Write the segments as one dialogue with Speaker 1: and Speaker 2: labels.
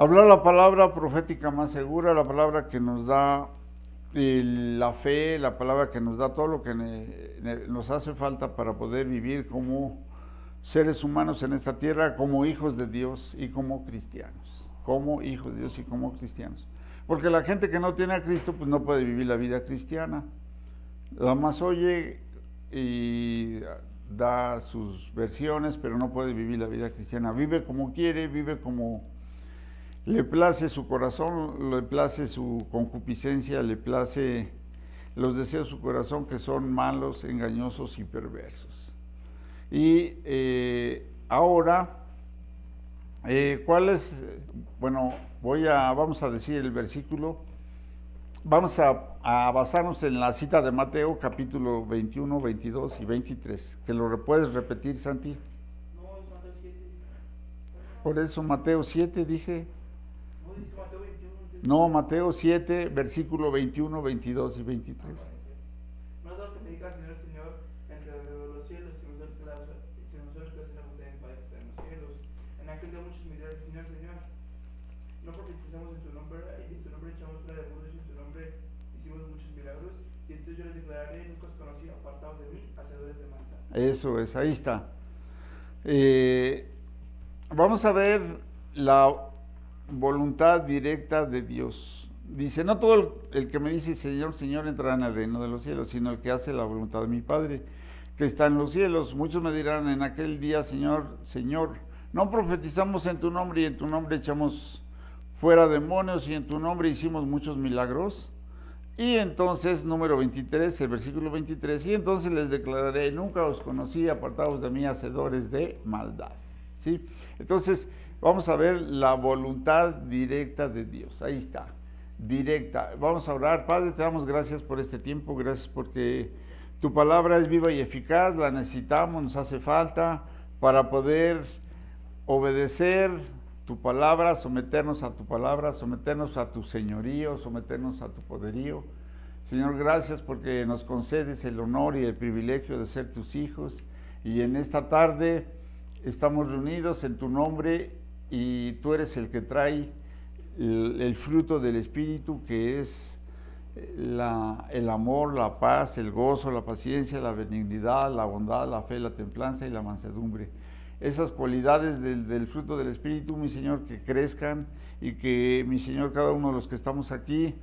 Speaker 1: Hablar la palabra profética más segura, la palabra que nos da la fe, la palabra que nos da todo lo que nos hace falta para poder vivir como seres humanos en esta tierra, como hijos de Dios y como cristianos. Como hijos de Dios y como cristianos. Porque la gente que no tiene a Cristo, pues no puede vivir la vida cristiana. La más oye y da sus versiones, pero no puede vivir la vida cristiana. Vive como quiere, vive como le place su corazón, le place su concupiscencia, le place los deseos de su corazón, que son malos, engañosos y perversos. Y ahora, ¿cuál es? Bueno, vamos a decir el versículo. Vamos a basarnos en la cita de Mateo, capítulo 21, 22 y 23. ¿Que lo puedes repetir, Santi?
Speaker 2: No, es Mateo 7.
Speaker 1: Por eso Mateo 7 dije.
Speaker 2: No, dice Mateo 21.
Speaker 1: No, Mateo 7, versículo 21, 22 y 23.
Speaker 2: No es lo que me diga Señor, Señor, entre los cielos, y nosotros que hacen la voluntad de mi Padre que está en los cielos. En aquel día muchos me dirán, Señor, Señor, no profetizamos en tu nombre, y en tu nombre echamos fuera demonios, y en tu nombre hicimos muchos milagros, y entonces yo les declararé, nunca os conocí, apartados de mí, hacedores de maldad.
Speaker 1: Eso es, ahí está. Vamos a ver la voluntad directa de Dios. Dice, no todo el que me dice Señor, Señor entrará en el reino de los cielos, sino el que hace la voluntad de mi Padre que está en los cielos. Muchos me dirán en aquel día, Señor, Señor, no profetizamos en tu nombre y en tu nombre echamos fuera demonios y en tu nombre hicimos muchos milagros. Y entonces, número 23, el versículo 23, y entonces les declararé, nunca os conocí, apartados de mí, hacedores de maldad. ¿Sí? Entonces, vamos a ver la voluntad directa de Dios. Ahí está, directa. Vamos a orar. Padre, te damos gracias por este tiempo, gracias porque tu palabra es viva y eficaz, la necesitamos, nos hace falta para poder obedecer tu palabra, someternos a tu palabra, someternos a tu señorío, someternos a tu poderío. Señor, gracias porque nos concedes el honor y el privilegio de ser tus hijos. Y en esta tarde estamos reunidos en tu nombre y tú eres el que trae el fruto del Espíritu, que es el amor, la paz, el gozo, la paciencia, la benignidad, la bondad, la fe, la templanza y la mansedumbre. Esas cualidades del fruto del Espíritu, mi Señor, que crezcan y que, mi Señor, cada uno de los que estamos aquí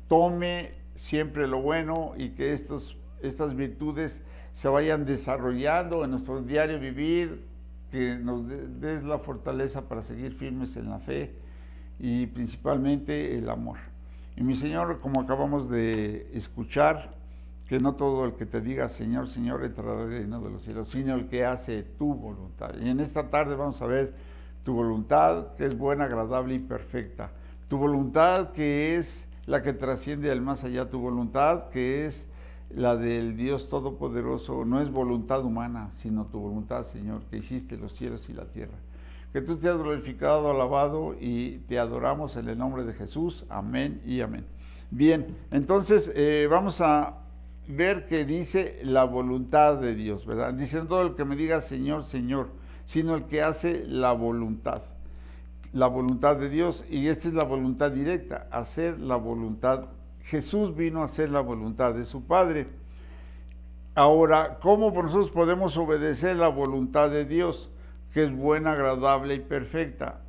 Speaker 1: tome siempre lo bueno y que estas virtudes se vayan desarrollando en nuestro diario vivir, que nos des la fortaleza para seguir firmes en la fe y principalmente el amor. Y mi Señor, como acabamos de escuchar, que no todo el que te diga Señor, Señor entrará al reino de los cielos, sino el que hace tu voluntad. Y en esta tarde vamos a ver tu voluntad, que es buena, agradable y perfecta. Tu voluntad, que es la que trasciende al más allá. Tu voluntad, que es la del Dios Todopoderoso, no es voluntad humana, sino tu voluntad, Señor, que hiciste los cielos y la tierra. Que tú te has glorificado, alabado y te adoramos en el nombre de Jesús. Amén y amén. Bien, entonces vamos a ver que dice la voluntad de Dios, ¿verdad? Dice, no todo el que me diga Señor, Señor, sino el que hace la voluntad de Dios. Y esta es la voluntad directa, hacer la voluntad. Jesús vino a hacer la voluntad de su Padre. Ahora, ¿cómo nosotros podemos obedecer la voluntad de Dios, que es buena, agradable y perfecta?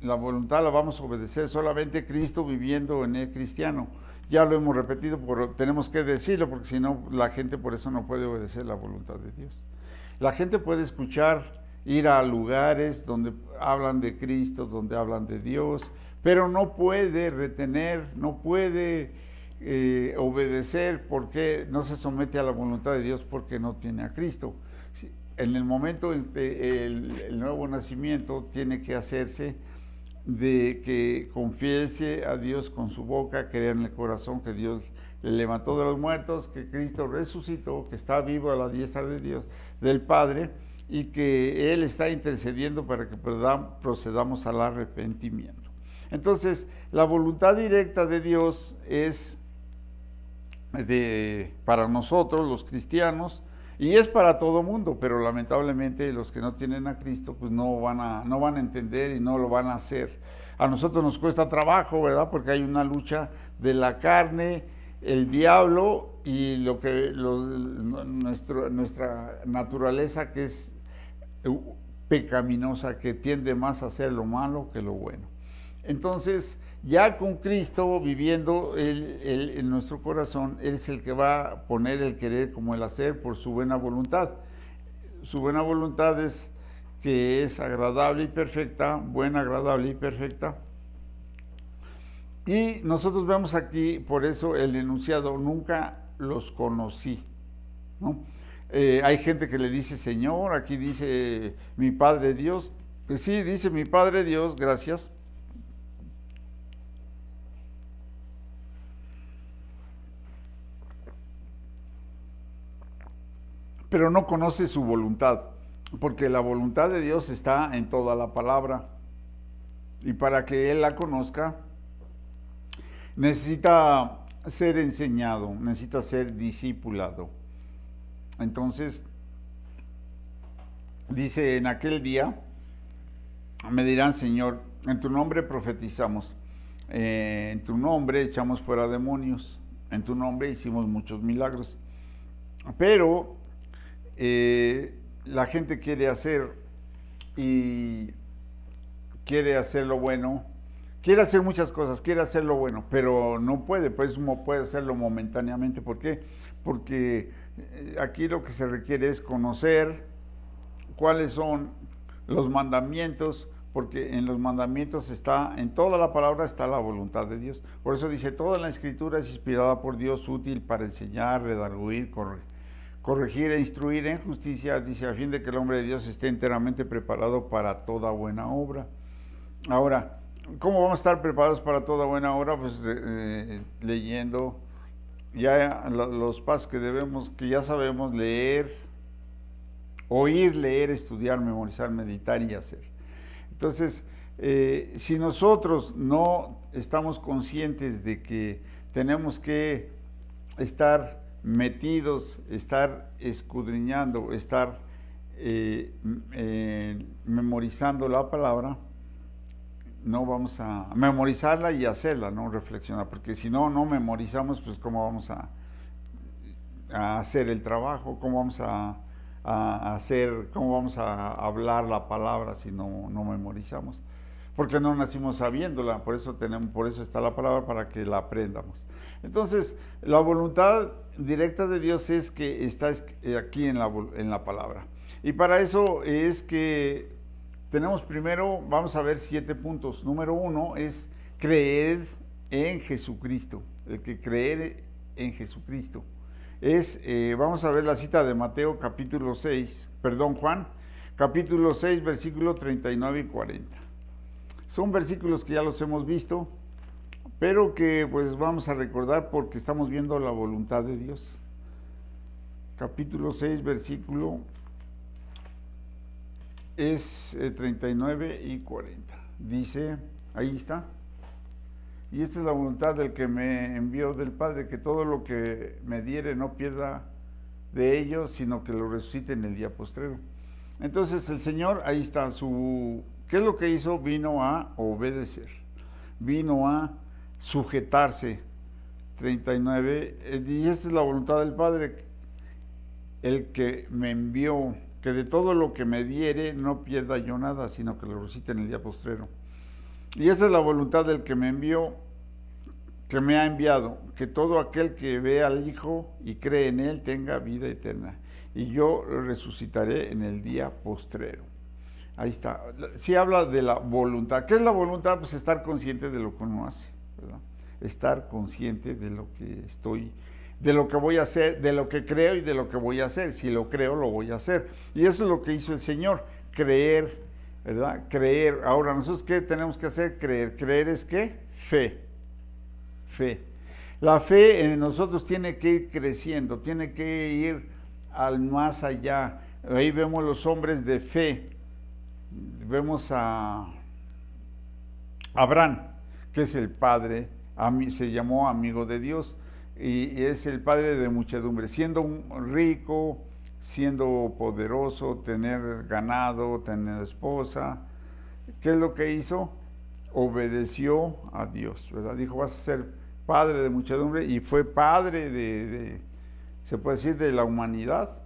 Speaker 1: La voluntad la vamos a obedecer solamente Cristo viviendo en el cristiano. Ya lo hemos repetido, pero tenemos que decirlo, porque si no, la gente por eso no puede obedecer la voluntad de Dios. La gente puede escuchar, ir a lugares donde hablan de Cristo, donde hablan de Dios, pero no puede retener, no puede obedecer, porque no se somete a la voluntad de Dios, porque no tiene a Cristo. En el momento en que el nuevo nacimiento tiene que hacerse de que confiese a Dios con su boca, crea en el corazón que Dios le levantó de los muertos, que Cristo resucitó, que está vivo a la diestra de Dios, del Padre, y que Él está intercediendo para que procedamos al arrepentimiento. Entonces, la voluntad directa de Dios es para nosotros, los cristianos, Y es para todo mundo, pero lamentablemente los que no tienen a Cristo, pues no van a entender y no lo van a hacer. A nosotros nos cuesta trabajo, ¿verdad? Porque hay una lucha de la carne, el diablo y nuestra naturaleza, que es pecaminosa, que tiende más a hacer lo malo que lo bueno. Entonces, ya con Cristo viviendo en nuestro corazón, Él es el que va a poner el querer como el hacer por su buena voluntad. Su buena voluntad es que es agradable y perfecta, buena, agradable y perfecta. Y nosotros vemos aquí, por eso el enunciado, nunca los conocí, ¿no? Hay gente que le dice Señor, aquí dice mi Padre Dios. Pues sí, dice mi Padre Dios, gracias. Pero no conoce su voluntad, porque la voluntad de Dios está en toda la palabra. Y para que Él la conozca, necesita ser enseñado, necesita ser discipulado. Entonces, dice, en aquel día me dirán, Señor, en tu nombre profetizamos, en tu nombre echamos fuera demonios, en tu nombre hicimos muchos milagros. Pero la gente quiere hacer lo bueno, quiere hacer muchas cosas, quiere hacer lo bueno, pero no puede, pues puede hacerlo momentáneamente. ¿Por qué? Porque aquí lo que se requiere es conocer cuáles son los mandamientos, porque en los mandamientos está, en toda la palabra está la voluntad de Dios. Por eso dice, toda la Escritura es inspirada por Dios, útil para enseñar, redarguir, corregir e instruir en justicia, dice, a fin de que el hombre de Dios esté enteramente preparado para toda buena obra. Ahora, ¿cómo vamos a estar preparados para toda buena obra? Pues leyendo ya los pasos que ya sabemos: leer, oír, leer, estudiar, memorizar, meditar y hacer. Entonces, si nosotros no estamos conscientes de que tenemos que estar metidos, estar escudriñando, estar memorizando la palabra, no vamos a memorizarla y hacerla, no reflexionar, porque si no memorizamos, pues cómo vamos a hacer el trabajo, cómo vamos a hablar la palabra si no memorizamos, porque no nacimos sabiéndola, por eso está la palabra, para que la aprendamos. Entonces, la voluntad directa de Dios es que está aquí en la palabra, y para eso es que tenemos primero, vamos a ver 7 puntos. Número 1 es creer en Jesucristo. El que creer en Jesucristo es, vamos a ver la cita de Juan, capítulo 6, versículos 39 y 40. Son versículos que ya los hemos visto, pero que pues vamos a recordar porque estamos viendo la voluntad de Dios. Capítulo 6, versículo es 39 y 40. Dice, ahí está. Y esta es la voluntad del que me envió del Padre, que todo lo que me diere no pierda de ello, sino que lo resucite en el día postrero. Entonces el Señor, ahí está ¿qué es lo que hizo? Vino a obedecer, vino a sujetarse. 39, y esta es la voluntad del Padre, el que me envió, que de todo lo que me diere no pierda yo nada, sino que lo resucite en el día postrero. Y esa es la voluntad del que me envió, que me ha enviado, que todo aquel que ve al Hijo y cree en Él tenga vida eterna, y yo lo resucitaré en el día postrero. Ahí está. Sí habla de la voluntad. ¿Qué es la voluntad? Pues estar consciente de lo que uno hace, ¿verdad? Estar consciente de lo que de lo que voy a hacer, de lo que creo y de lo que voy a hacer. Si lo creo, lo voy a hacer. Y eso es lo que hizo el Señor, creer, ¿verdad? Creer. Ahora, ¿nosotros qué tenemos que hacer? Creer. ¿Creer es qué? Fe. Fe. La fe en nosotros tiene que ir creciendo, tiene que ir al más allá. Ahí vemos los hombres de fe. Vemos a Abraham, que es el padre, se llamó amigo de Dios, y es el padre de muchedumbre, siendo un rico, siendo poderoso, tener ganado, tener esposa. ¿Qué es lo que hizo? Obedeció a Dios, ¿verdad? Dijo, vas a ser padre de muchedumbre, y fue padre se puede decir, de la humanidad,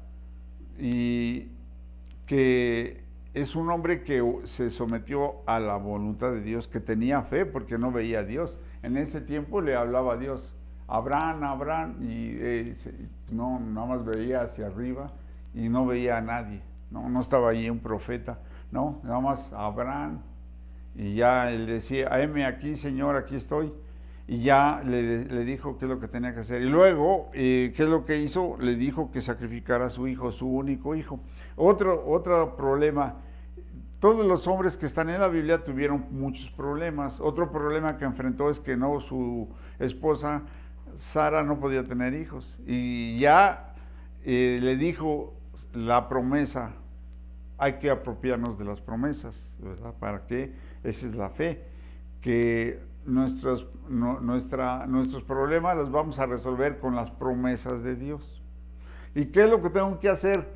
Speaker 1: y que es un hombre que se sometió a la voluntad de Dios, que tenía fe porque no veía a Dios. En ese tiempo le hablaba a Dios, Abraham, Abraham, y no, nada más veía hacia arriba y no veía a nadie, no estaba ahí un profeta, no, nada más Abraham, y ya él decía, heme aquí, Señor, aquí estoy, y ya le dijo qué es lo que tenía que hacer. Y luego, ¿qué es lo que hizo? Le dijo que sacrificara a su hijo, su único hijo. Otro problema, todos los hombres que están en la Biblia tuvieron muchos problemas. Otro problema que enfrentó es que no, su esposa Sara no podía tener hijos. Y ya le dijo la promesa, hay que apropiarnos de las promesas, ¿verdad? ¿Para qué? Esa es la fe, que nuestros problemas los vamos a resolver con las promesas de Dios. ¿Y qué es lo que tengo que hacer?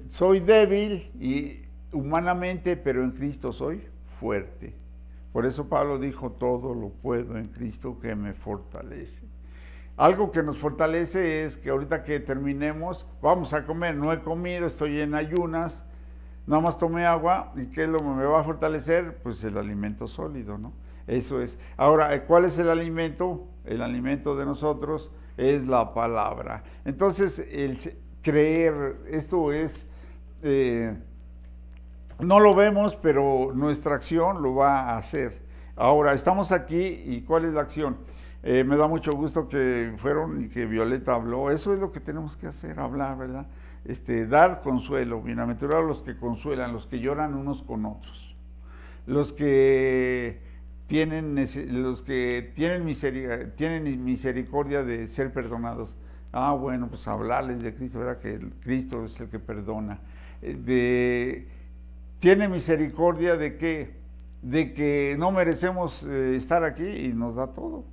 Speaker 1: Soy débil y humanamente, pero en Cristo soy fuerte. Por eso Pablo dijo, todo lo puedo en Cristo que me fortalece. Algo que nos fortalece es que ahorita que terminemos, vamos a comer. No he comido, estoy en ayunas, nada más tomé agua. ¿Y qué es lo que me va a fortalecer? Pues el alimento sólido, ¿no? Eso es. Ahora, ¿cuál es el alimento? El alimento de nosotros es la palabra. Entonces, el creer, esto es, no lo vemos, pero nuestra acción lo va a hacer. Ahora, estamos aquí, ¿y cuál es la acción? Me da mucho gusto que fueron y que Violeta habló. Eso es lo que tenemos que hacer, hablar, ¿verdad? Dar consuelo. Bienaventurados los que consuelan, los que lloran unos con otros, los que tienen misericordia de ser perdonados. Ah, bueno, pues hablarles de Cristo, ¿verdad? Que Cristo es el que perdona. Tiene misericordia de qué? De que no merecemos estar aquí y nos da todo.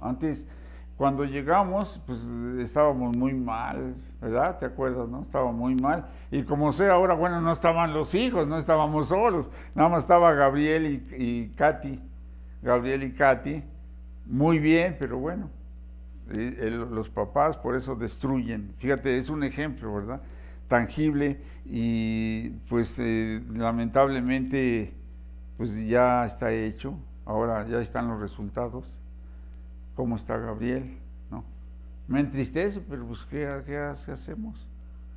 Speaker 1: Antes, cuando llegamos, pues estábamos muy mal, ¿verdad? ¿Te acuerdas, no? Estaba muy mal. Y como sé ahora, bueno, no estaban los hijos, no estábamos solos. Nada más estaba Gabriel y Katy. Gabriel y Katy, muy bien, pero bueno, los papás por eso destruyen. Fíjate, es un ejemplo, ¿verdad? Tangible, y pues lamentablemente pues ya está hecho. Ahora ya están los resultados. ¿Cómo está Gabriel? ¿No? Me entristece, pero pues ¿qué hacemos?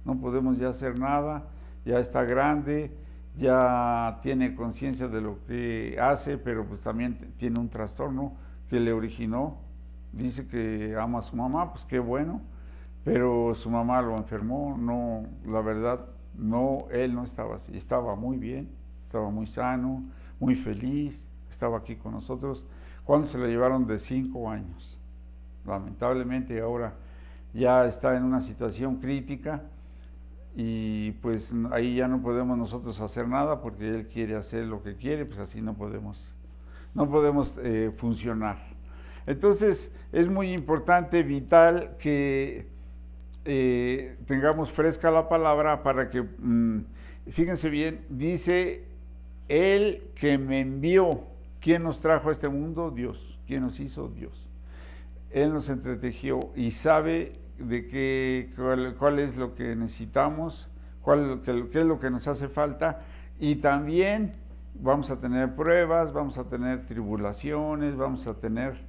Speaker 1: No podemos ya hacer nada, ya está grande, ya tiene conciencia de lo que hace, pero pues también tiene un trastorno que le originó. Dice que ama a su mamá, pues qué bueno, pero su mamá lo enfermó. No, la verdad, no, él no estaba así, estaba muy bien, estaba muy sano, muy feliz, estaba aquí con nosotros. Cuando se lo llevaron de 5 años, lamentablemente ahora ya está en una situación crítica, y pues ahí ya no podemos nosotros hacer nada porque él quiere hacer lo que quiere, pues así no podemos funcionar. Entonces es muy importante, vital, que tengamos fresca la palabra para que, fíjense bien, dice, el que me envió. ¿Quién nos trajo a este mundo? Dios. ¿Quién nos hizo? Dios. Él nos entretejió y sabe de cuál es lo que necesitamos, qué es lo que nos hace falta, y también vamos a tener pruebas, vamos a tener tribulaciones, vamos a tener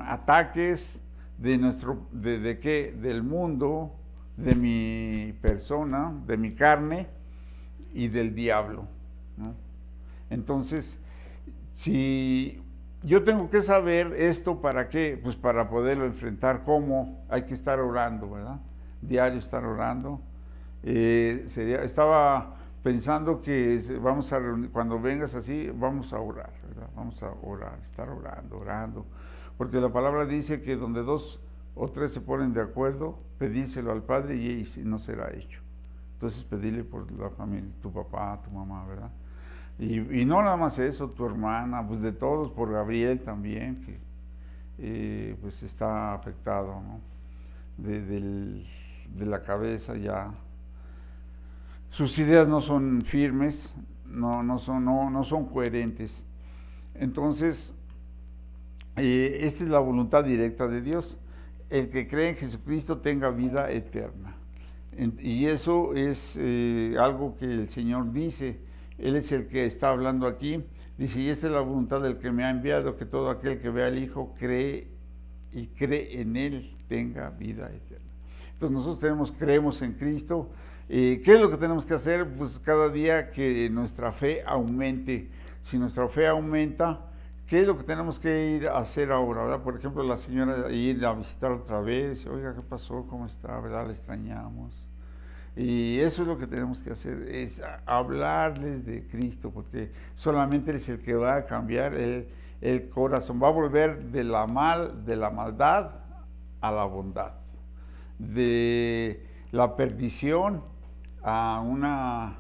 Speaker 1: ataques ¿de qué? Del mundo, de mi persona, de mi carne y del diablo, ¿no? Entonces, si yo tengo que saber esto, ¿para qué? Pues para poderlo enfrentar. ¿Cómo? Hay que estar orando, ¿verdad? Diario estar orando. Estaba pensando que vamos a reunir, cuando vengas así, vamos a orar, ¿verdad? Vamos a orar, estar orando, porque la palabra dice que donde 2 o 3 se ponen de acuerdo, pedíselo al Padre y no será hecho. Entonces pedirle por la familia, tu papá, tu mamá, ¿verdad? Y no nada más eso, tu hermana, pues de todos, por Gabriel también, pues está afectado, ¿no? De la cabeza ya. Sus ideas no son firmes, no son coherentes. Entonces, esta es la voluntad directa de Dios. El que cree en Jesucristo tenga vida eterna. Y eso es algo que el Señor dice. Él es el que está hablando aquí. Dice, y esta es la voluntad del que me ha enviado, que todo aquel que vea al Hijo cree en Él tenga vida eterna. Entonces nosotros creemos en Cristo. ¿Qué es lo que tenemos que hacer? Pues cada día que nuestra fe aumente. Si nuestra fe aumenta, ¿qué es lo que tenemos que ir a hacer ahora? ¿Verdad? Por ejemplo, la señora ir a visitar otra vez, oiga, ¿qué pasó? ¿Cómo está? ¿Verdad? La extrañamos. Y eso es lo que tenemos que hacer, es hablarles de Cristo, porque solamente Él es el que va a cambiar el corazón, va a volver de la maldad a la bondad, de la perdición a una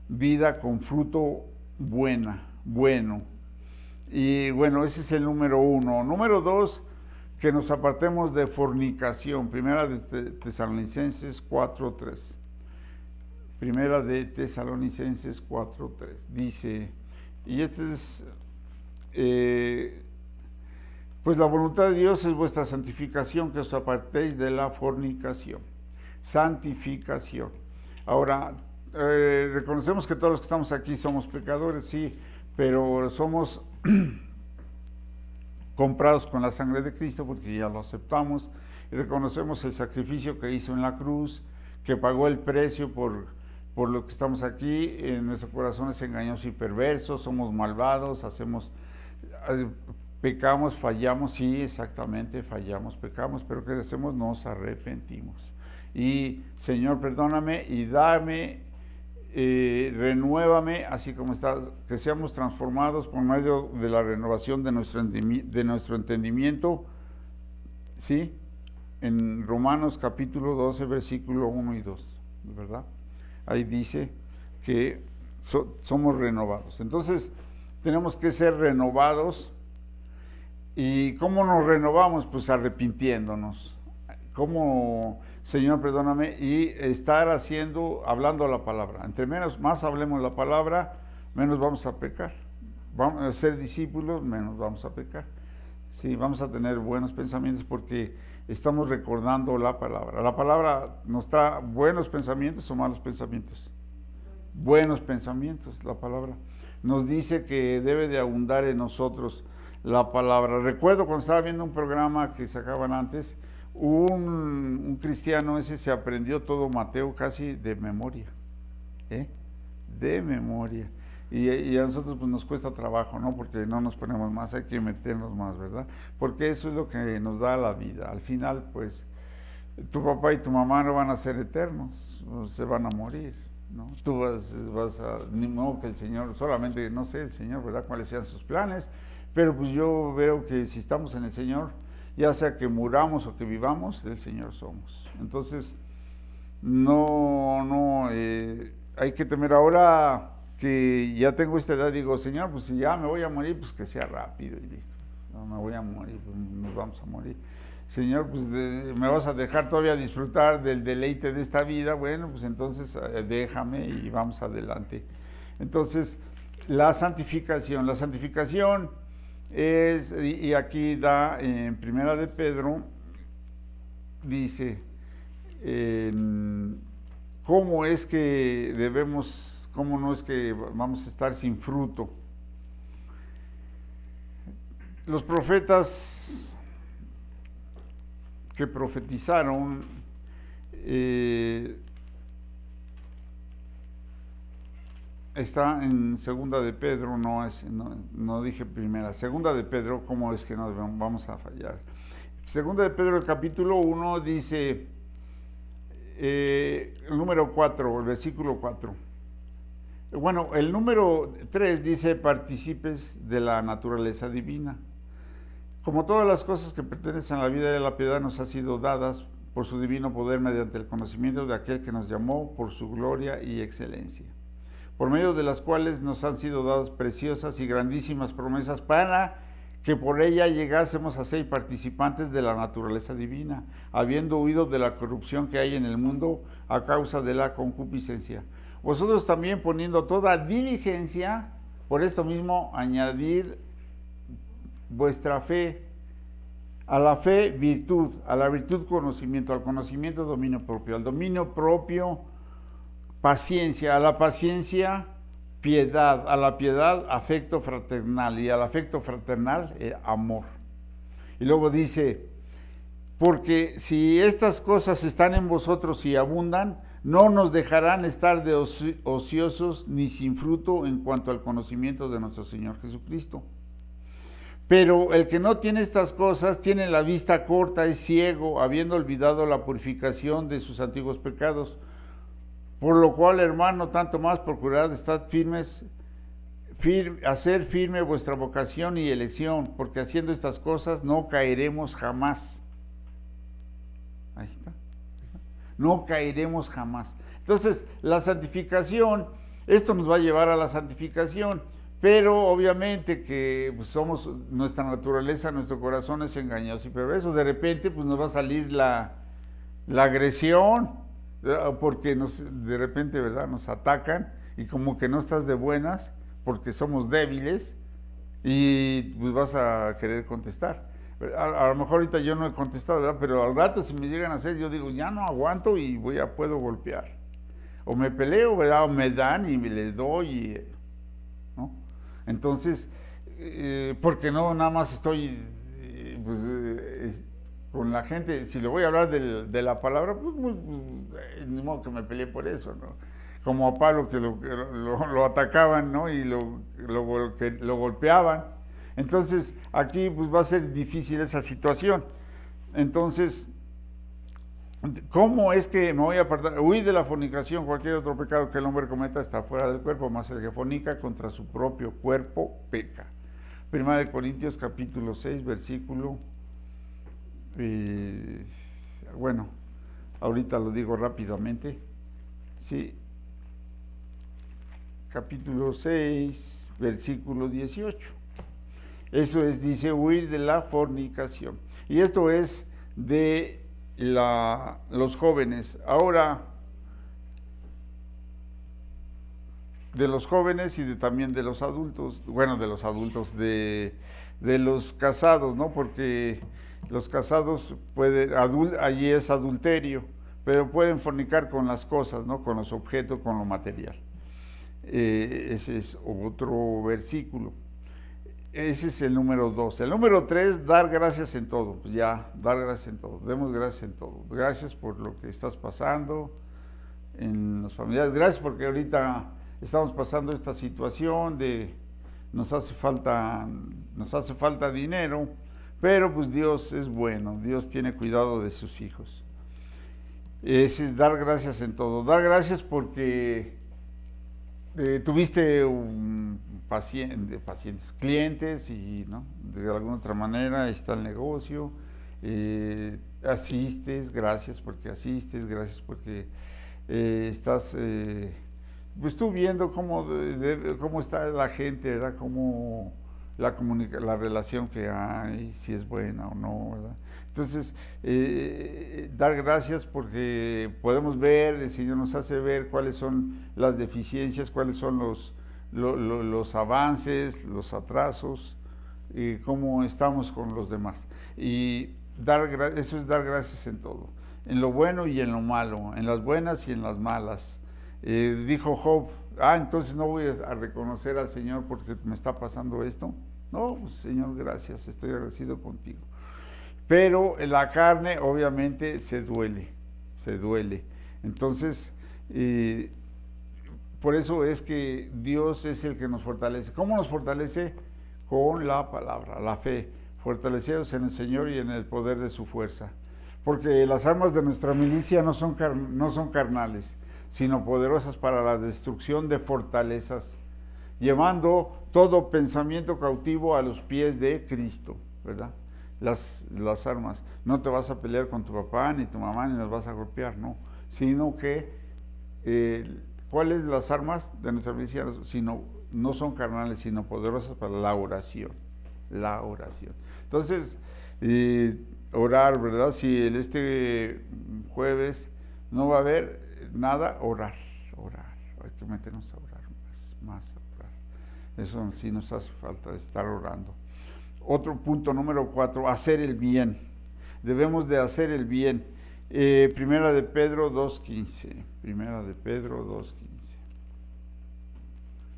Speaker 1: vida con fruto bueno. Y bueno, ese es el número 1. Número 2, que nos apartemos de fornicación. Primera de Tesalonicenses 4:3. Primera de Tesalonicenses 4:3. Dice, y este es, pues la voluntad de Dios es vuestra santificación, que os apartéis de la fornicación. Santificación. Ahora, reconocemos que todos los que estamos aquí somos pecadores, sí, pero somos comprados con la sangre de Cristo porque ya lo aceptamos y reconocemos el sacrificio que hizo en la cruz, que pagó el precio por lo que estamos aquí. En nuestro corazón es engañoso y perverso, somos malvados, pecamos, fallamos, sí, exactamente, fallamos, pecamos, pero ¿qué hacemos? Nos arrepentimos. Y Señor, perdóname y dame, renuévame, así como está, que seamos transformados por medio de la renovación de nuestro entendimiento, ¿sí? En Romanos capítulo 12, versículo 1 y 2, ¿verdad? Ahí dice que somos renovados. Entonces, tenemos que ser renovados. ¿Y cómo nos renovamos? Pues arrepintiéndonos. ¿Cómo? Señor, perdóname, y estar hablando la palabra. Entre más hablemos la palabra, menos vamos a pecar. Vamos a ser discípulos, menos vamos a pecar. Sí, vamos a tener buenos pensamientos porque estamos recordando la palabra. La palabra nos trae buenos pensamientos o malos pensamientos. Buenos pensamientos, la palabra. Nos dice que debe de abundar en nosotros la palabra. Recuerdo cuando estaba viendo un programa que sacaban antes, un cristiano ese se aprendió todo Mateo casi de memoria, de memoria, y a nosotros pues nos cuesta trabajo, ¿no? Porque no nos ponemos más, hay que meternos más, ¿verdad? Porque eso es lo que nos da la vida. Al final pues tu papá y tu mamá no van a ser eternos, se van a morir, ¿no? Tú vas a, ni modo que el Señor, solamente, no sé, el Señor, ¿verdad? Cuáles sean sus planes, pero pues yo veo que si estamos en el Señor, ya sea que muramos o que vivamos, del Señor somos. Entonces, hay que temer. Ahora que ya tengo esta edad, digo, Señor, pues si ya me voy a morir, pues que sea rápido y listo. No me voy a morir, pues nos vamos a morir. Señor, pues me vas a dejar todavía disfrutar del deleite de esta vida, bueno, pues entonces déjame y vamos adelante. Entonces, la santificación es, y aquí da en Primera de Pedro, dice, cómo no es que vamos a estar sin fruto. Los profetas que profetizaron, está en Segunda de Pedro, no dije primera. Segunda de Pedro, ¿cómo es que nos vamos a fallar? Segunda de Pedro, el capítulo 1, dice, el número 4, el versículo 4. Bueno, el número 3 dice, partícipes de la naturaleza divina. Como todas las cosas que pertenecen a la vida y a la piedad nos han sido dadas por su divino poder mediante el conocimiento de aquel que nos llamó por su gloria y excelencia, por medio de las cuales nos han sido dadas preciosas y grandísimas promesas, para que por ella llegásemos a ser participantes de la naturaleza divina, habiendo huido de la corrupción que hay en el mundo a causa de la concupiscencia. Vosotros también, poniendo toda diligencia, por esto mismo añadir vuestra fe, a la fe virtud, a la virtud conocimiento, al conocimiento dominio propio, al dominio propio paciencia, a la paciencia piedad, a la piedad afecto fraternal, y al afecto fraternal amor. Y luego dice, porque si estas cosas están en vosotros y abundan, no nos dejarán estar de ociosos ni sin fruto en cuanto al conocimiento de nuestro Señor Jesucristo. Pero el que no tiene estas cosas tiene la vista corta, es ciego, habiendo olvidado la purificación de sus antiguos pecados. Por lo cual, hermano, tanto más procurad estar firmes, hacer firme vuestra vocación y elección, porque haciendo estas cosas no caeremos jamás. Ahí está. No caeremos jamás. Entonces, la santificación, esto nos va a llevar a la santificación, pero obviamente que pues, somos, nuestra naturaleza, nuestro corazón es engañoso y perverso. De repente, pues nos va a salir la agresión, porque de repente, ¿verdad?, nos atacan y como que no estás de buenas, porque somos débiles y pues vas a querer contestar. A lo mejor ahorita yo no he contestado, ¿verdad?, pero al rato si me llegan a hacer, yo digo, ya no aguanto y puedo golpear. O me peleo, ¿verdad?, o me dan y me les doy, ¿no? Entonces, porque no nada más estoy con la gente, si le voy a hablar de la palabra, pues ni modo que me peleé por eso, ¿no? Como a Pablo que lo atacaban, ¿no?, y lo golpeaban. Entonces, aquí pues va a ser difícil esa situación. Entonces, ¿cómo es que me voy a apartar? Huir de la fornicación, cualquier otro pecado que el hombre cometa está fuera del cuerpo, más el que fornica contra su propio cuerpo peca. Primera de Corintios capítulo 6, versículo, bueno, ahorita lo digo rápidamente, sí, capítulo 6, versículo 18. Eso es, dice, huir de la fornicación. Y esto es de los jóvenes. Ahora, de los jóvenes y también de los adultos, bueno, de los adultos, de los casados, ¿no? Porque los casados allí es adulterio, pero pueden fornicar con las cosas, ¿no?, con los objetos, con lo material. Ese es otro versículo. Ese es el número 2. El número 3, dar gracias en todo. Pues ya, dar gracias en todo. Demos gracias en todo. Gracias por lo que estás pasando en los familiares. Gracias porque ahorita estamos pasando esta situación de nos hace falta dinero, pero pues Dios es bueno. Dios tiene cuidado de sus hijos. Ese es dar gracias en todo. Dar gracias porque tuviste pacientes, clientes y, ¿no?, de alguna otra manera está el negocio, asistes, gracias porque estás, pues tú viendo cómo está la gente, ¿verdad?, cómo la relación que hay, si es buena o no, ¿verdad? Entonces, dar gracias porque podemos ver, el Señor nos hace ver cuáles son las deficiencias, cuáles son los avances, los atrasos, y cómo estamos con los demás. Y eso es dar gracias en todo, en lo bueno y en lo malo, en las buenas y en las malas. Dijo Job, entonces no voy a reconocer al Señor porque me está pasando esto. No, pues, Señor, gracias, estoy agradecido contigo. Pero la carne obviamente se duele. Entonces, por eso es que Dios es el que nos fortalece. ¿Cómo nos fortalece? Con la palabra, la fe, fortalecidos en el Señor y en el poder de su fuerza. Porque las armas de nuestra milicia no son carnales, sino poderosas para la destrucción de fortalezas, llevando todo pensamiento cautivo a los pies de Cristo, ¿verdad? Las armas. No te vas a pelear con tu papá ni tu mamá ni los vas a golpear, no. Sino que, ¿cuáles son las armas de nuestra milicia? No son carnales, sino poderosas para la oración. la oración. Entonces, orar, ¿verdad? Si este jueves no va a haber nada, orar. Hay que meternos a orar más orar. Eso sí nos hace falta, estar orando. Otro punto, número 4, hacer el bien. Debemos de hacer el bien. Primera de Pedro 2:15. Primera de Pedro 2:15.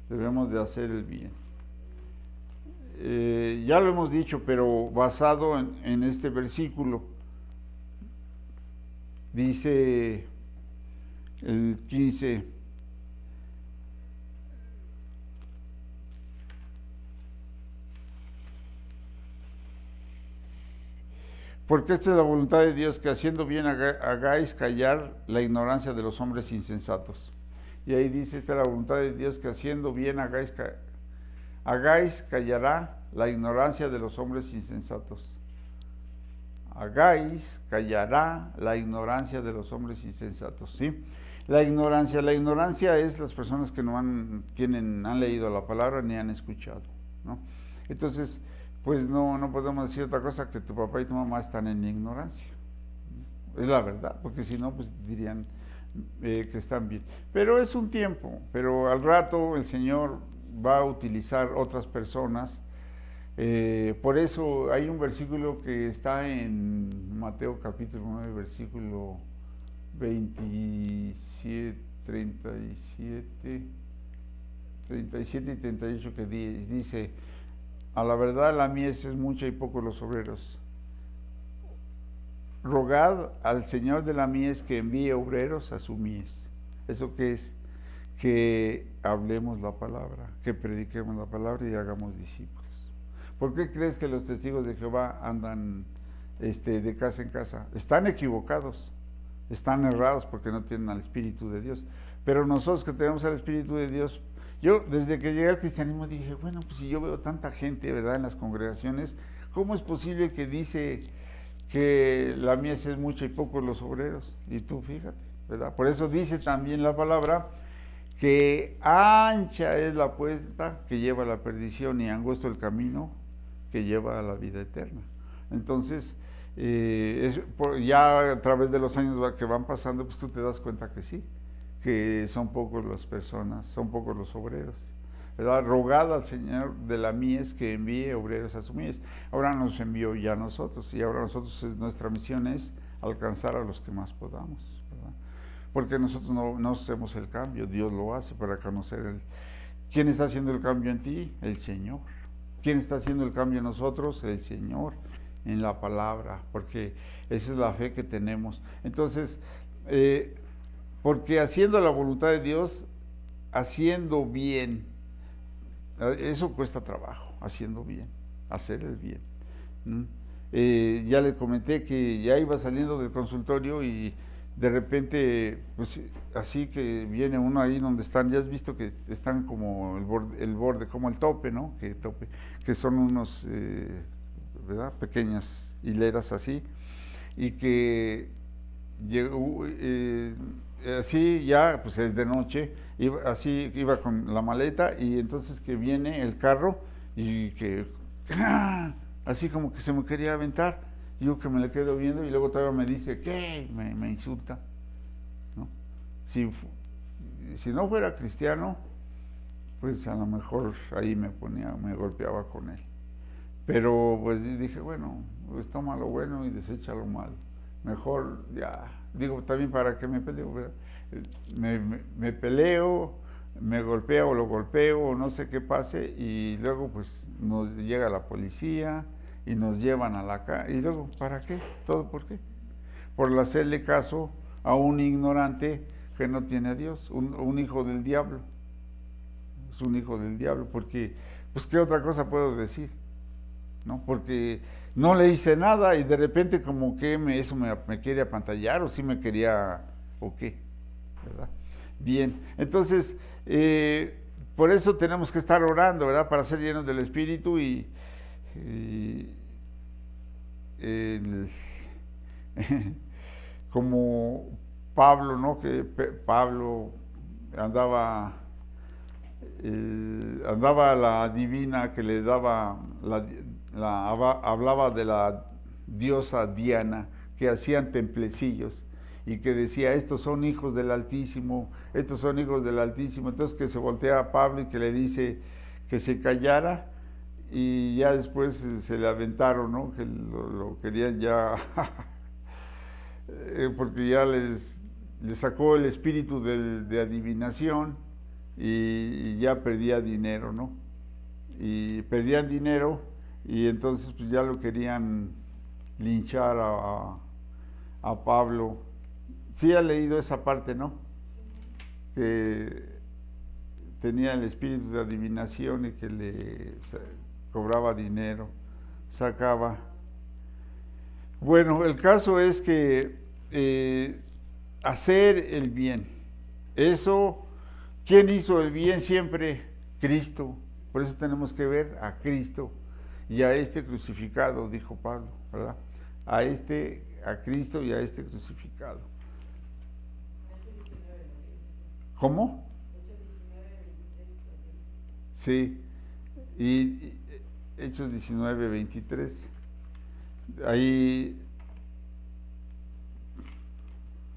Speaker 1: Debemos de hacer el bien. Ya lo hemos dicho, pero basado en este versículo, dice el 15, porque esta es la voluntad de Dios, que haciendo bien hagáis callar la ignorancia de los hombres insensatos. Y ahí dice, esta es la voluntad de Dios, que haciendo bien callará la ignorancia de los hombres insensatos. Callará la ignorancia de los hombres insensatos, ¿sí? La ignorancia es las personas que no han leído la palabra ni han escuchado, ¿no? Entonces, pues no podemos decir otra cosa que tu papá y tu mamá están en ignorancia. Es la verdad, porque si no, pues dirían que están bien. Pero es un tiempo, pero al rato el Señor va a utilizar otras personas. Por eso hay un versículo que está en Mateo capítulo 9, versículo 27, 37 y 38, que dice: a la verdad la mies es mucha y pocos los obreros. Rogad al Señor de la mies que envíe obreros a su mies. ¿Eso qué es? Que hablemos la palabra, que prediquemos la palabra y hagamos discípulos. ¿Por qué crees que los testigos de Jehová andan de casa en casa? Están equivocados, están errados porque no tienen al Espíritu de Dios. Pero nosotros que tenemos al Espíritu de Dios, yo desde que llegué al cristianismo dije, bueno, pues si yo veo tanta gente, ¿verdad?, en las congregaciones, ¿cómo es posible que dice que la mies es mucha y pocos los obreros? Y tú fíjate, ¿verdad? Por eso dice también la palabra que ancha es la puerta que lleva a la perdición y angosto el camino que lleva a la vida eterna. Entonces, ya a través de los años que van pasando, pues tú te das cuenta que sí, que son pocos las personas, son pocos los obreros, ¿verdad? Rogad al Señor de la mies que envíe obreros a su mies. Ahora nos envió ya a nosotros, y ahora nuestra misión es alcanzar a los que más podamos, ¿verdad? Porque nosotros no hacemos el cambio, Dios lo hace para conocer ¿quién está haciendo el cambio en ti? El Señor. ¿Quién está haciendo el cambio en nosotros? El Señor, en la palabra, porque esa es la fe que tenemos. Entonces, porque haciendo la voluntad de Dios, haciendo bien, eso cuesta trabajo, haciendo bien, hacer el bien. Ya le comenté que ya iba saliendo del consultorio y de repente, pues así que viene uno ahí donde están, ya has visto que están como el borde, como el tope, ¿no? Que son unos, ¿verdad?, pequeñas hileras así, y que así ya, pues es de noche, iba con la maleta, y entonces que viene el carro y que así como que se me quería aventar. Yo que me le quedo viendo y luego todavía me dice, ¿qué? Me insulta, ¿no? Si no fuera cristiano, pues a lo mejor ahí me golpeaba con él. Pero pues dije, bueno, pues toma lo bueno y desecha lo malo. Mejor ya, digo, también para que me peleo, ¿verdad? Me peleo, me golpeo o lo golpeo o no sé qué pase, y luego pues nos llega la policía y nos llevan a la calle. Y luego, ¿para qué? ¿Todo por qué? Por hacerle caso a un ignorante que no tiene a Dios, un hijo del diablo. Es un hijo del diablo, porque, pues, ¿qué otra cosa puedo decir? ¿No? Porque no le hice nada y de repente como que eso me quiere apantallar, o sí me quería, o qué, ¿verdad? Bien, entonces, por eso tenemos que estar orando, ¿verdad? Para ser llenos del Espíritu y como Pablo, ¿no? Que Pablo andaba a la divina que le daba hablaba de la diosa Diana, que hacían templecillos y que decía, estos son hijos del Altísimo, estos son hijos del Altísimo. Entonces que se voltea a Pablo y que le dice que se callara, y ya después se le aventaron, ¿no? Que lo querían ya, porque ya les sacó el espíritu de adivinación y ya perdía dinero, ¿no? Y perdían dinero y entonces pues ya lo querían linchar a Pablo. Sí ha leído esa parte, ¿no? Que tenía el espíritu de adivinación y que le cobraba dinero, sacaba. Bueno, el caso es que hacer el bien, eso, ¿quién hizo el bien siempre? Cristo. Por eso tenemos que ver a Cristo y a este crucificado, dijo Pablo, ¿verdad? A Cristo y a este crucificado. ¿Cómo? Sí, y Hechos 19, 23. Ahí,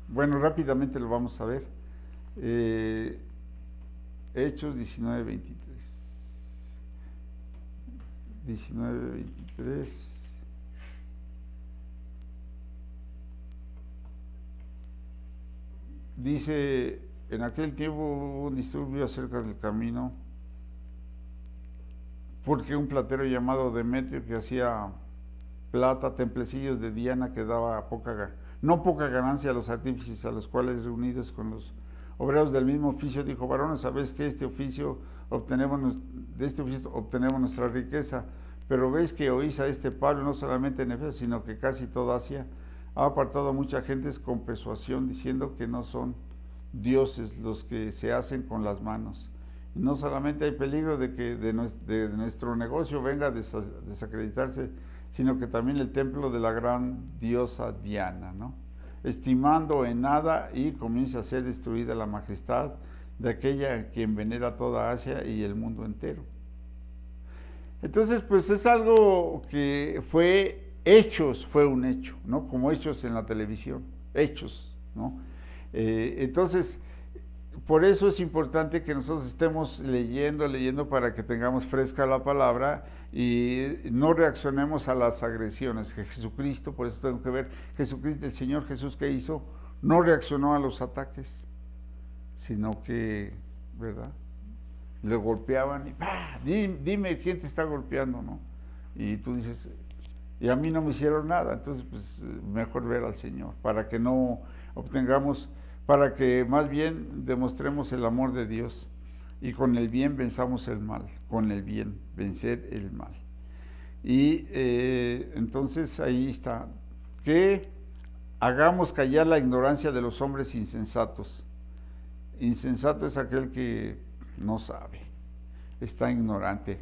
Speaker 1: bueno, rápidamente lo vamos a ver. Hechos 19, 23. 19, 23. Dice, en aquel tiempo hubo un disturbio acerca del camino, porque un platero llamado Demetrio, que hacía plata, templecillos de Diana, que daba no poca ganancia a los artífices, a los cuales reunidos con los obreros del mismo oficio, dijo, varones, sabéis que de este oficio obtenemos nuestra riqueza, pero veis que oís a este Pablo, no solamente en Efeso, sino que casi toda Asia ha apartado a mucha gente con persuasión, diciendo que no son dioses los que se hacen con las manos. Y no solamente hay peligro de que de nuestro negocio venga a desacreditarse, sino que también el templo de la gran diosa Diana, ¿no? Estimando en nada y comienza a ser destruida la majestad de aquella a quien venera toda Asia y el mundo entero. Entonces, pues es algo que fue un hecho, ¿no? Como hechos en la televisión, hechos, ¿no? Entonces, por eso es importante que nosotros estemos leyendo para que tengamos fresca la palabra y no reaccionemos a las agresiones. Jesucristo, por eso tengo que ver, Jesucristo, el Señor Jesús, ¿qué hizo? No reaccionó a los ataques, sino que, ¿verdad? Le golpeaban y ¡pah! Dime quién te está golpeando, ¿no? Y tú dices, y a mí no me hicieron nada. Entonces, pues mejor ver al Señor, para que no obtengamos, para que más bien demostremos el amor de Dios y con el bien venzamos el mal, con el bien vencer el mal. Y entonces ahí está, que hagamos callar la ignorancia de los hombres insensatos. Insensato es aquel que no sabe, está ignorante,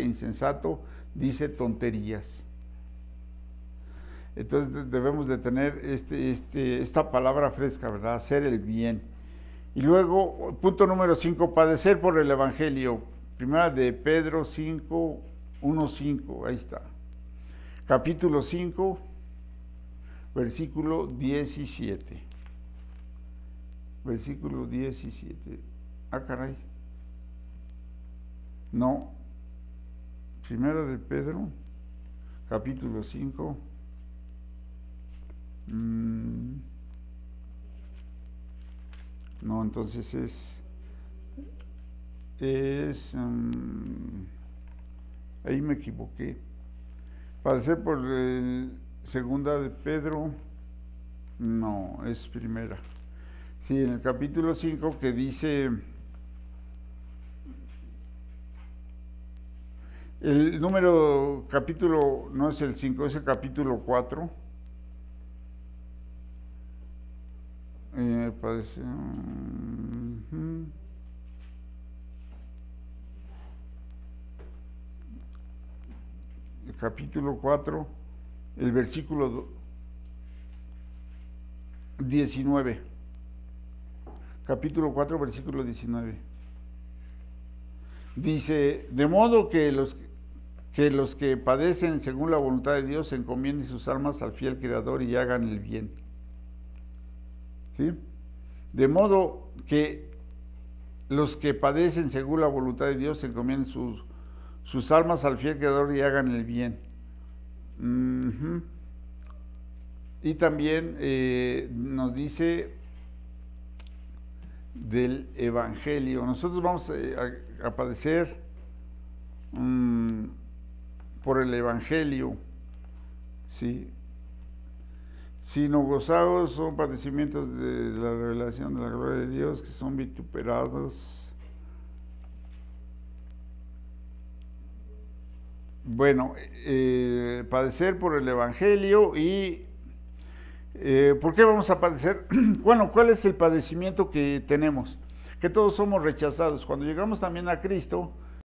Speaker 1: insensato, dice tonterías. Entonces debemos de tener esta palabra fresca, ¿verdad? Hacer el bien. Y luego, punto número 5, padecer por el Evangelio. Primera de Pedro 5, 1, 5, ahí está. Capítulo 5, versículo 17. Versículo 17. Ah, caray. No. Primera de Pedro, capítulo 5. No, entonces ahí me equivoqué. Padecer por segunda de Pedro, no, es primera. Sí, en el capítulo 5 que dice, el número capítulo, no es el 5, es el capítulo 4. Parece, el capítulo 4, el versículo 19. Capítulo 4, versículo 19. Dice, de modo que que los que padecen según la voluntad de Dios encomienden sus almas al fiel Creador y hagan el bien. ¿Sí? De modo que los que padecen según la voluntad de Dios encomienden sus almas al fiel Creador y hagan el bien. Y también nos dice del Evangelio. Nosotros vamos a padecer por el Evangelio, ¿sí? Sino gozados son padecimientos de la revelación de la gloria de Dios, que son vituperados. Bueno, padecer por el Evangelio y ¿por qué vamos a padecer? Bueno, ¿cuál es el padecimiento que tenemos? Que todos somos rechazados. Cuando llegamos también a Cristo,